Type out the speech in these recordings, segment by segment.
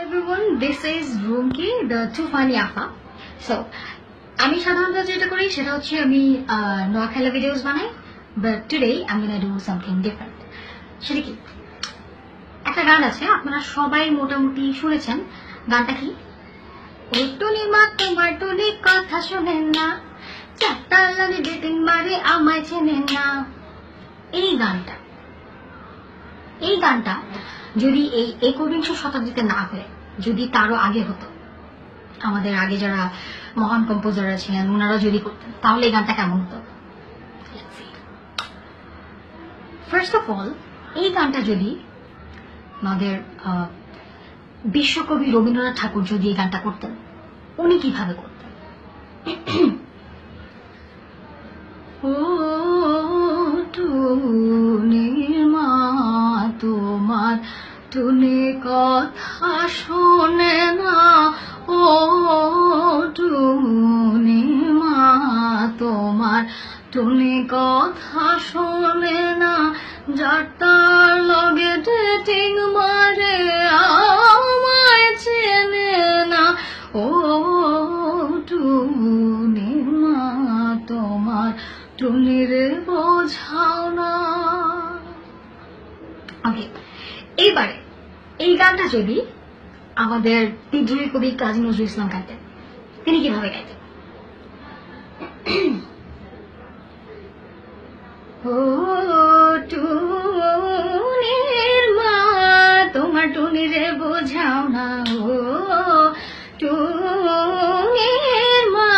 everyone, this is Roomki, the Too Funny Afa. So, আমি সাধারণত যেটা করি সেটা হচ্ছে আমি নোয়াখালী ভিডিওস বানাই, but today I'm gonna do something different. সেটা কি? একটা গান আছে আপনারা সবাই মোটামুটি শুনেছেন। গানটা কি? ও টুনি মা তোমার টুনি কথা শোনেন না, চারটা লাগে ডেটিং মারে আমায় চেনেন না। এই গানটা যদি এই একবিংশ শতাব্দীতে না হয়ে যদি তারও আগে হতো, আমাদের আগে যারা মহান কম্পোজাররা ছিলেন ওনারা যদি করতেন, তাহলে এই গানটা কেমন হতো? ফার্স্ট অফ অল, এই গানটা যদি আমাদের বিশ্বকবি রবীন্দ্রনাথ ঠাকুর যদি এই গানটা করতেন, উনি কিভাবে করতেন? ও টুনির মা তোমার টুনি কথা শোনে না, ও টুনির মা তোমার টুনি কথা শোনে না, যার তার লগে ডেটিং মারে আমায় চেনে না, ও টুনির মা তোমার টুনির বোঝাও না। ওকে, এইবারে এই গানটা যদি আমাদের বিদ্রোহী কবি কাজী নজরুল ইসলাম গাইতেন, তিনি কিভাবে গাইতেন? ও টুনির মা তোমার টুনিরে বোঝাও না, ও টুনির মা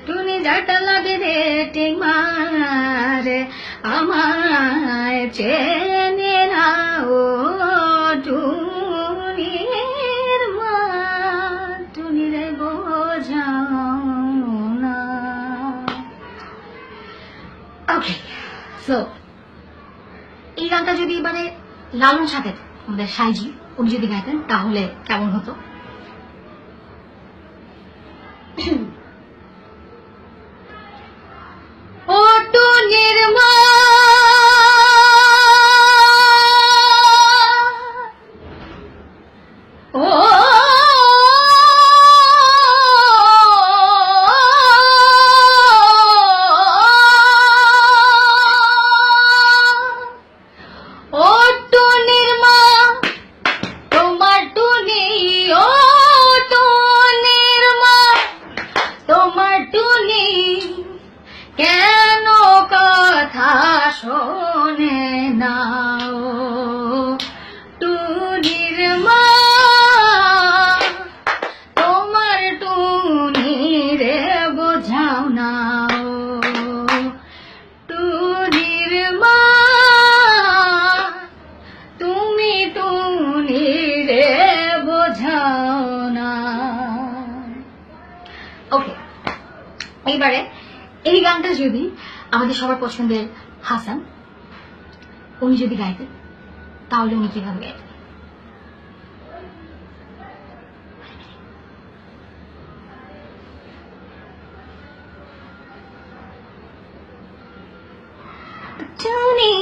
টুনি যাটা লাগে রে টিং মারে আমায় চেনে না, ও টুনির মা টুনিরে বোঝাও না। ওকে, সো এই গানটা যদি মানে লালন সাথে আমাদের সাইজি উনি যদি গাইতেন তাহলে কেমন হতো? ও টুনির মা ও টুনির মা তোমার টুনি, ও টুনির মা তোমার টুনি কেন কথা শোনে না, ও টুনির মা তোমার টুনি রে বোঝাও না, ও টুনির মা তুমি টুনি রে বোঝাও না। ওকে, এইবারে এই গানটা যদি আমাদের সবার পছন্দের হাসান উনি যদি গাইতেন তাহলে উনি কিভাবে গাইতেন? টুনি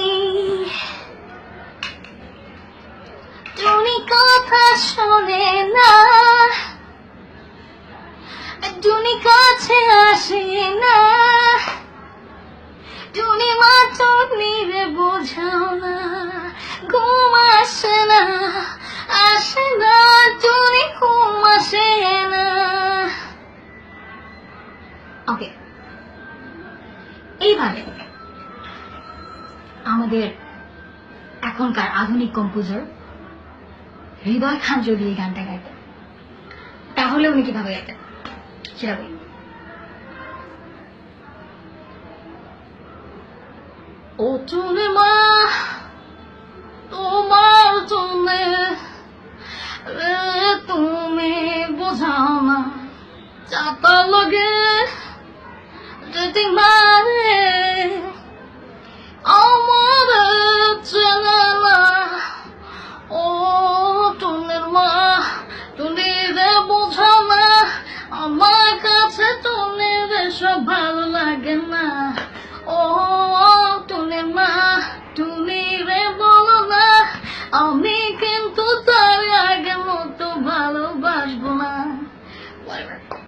টুনি কথা শোনে না, টুনি কাছে আসে না, টুনি মা টুনিরে বোঝাও না, ঘুম আসে না টুনি ঘুম আসে না। ওকে, এইভাবে আমাদের এখনকার আধুনিক কম্পোজার হৃদয় খান যদি এই গানটা গাইতেন তাহলে উনি কিভাবে গাইতেন সেটা বলি। ও টুনি মা তোমার টুনি তুমি বোঝাও না, চাতা লগে ডেটিং মারে আমার চেনে না, ও টুনির মা টুনিরে বোঝাও না, আমার কাছে টুনির সব ভালো লাগে না, ও টুনির মা টুনিরে বলো না আমি কিন্তু তার আগে এবার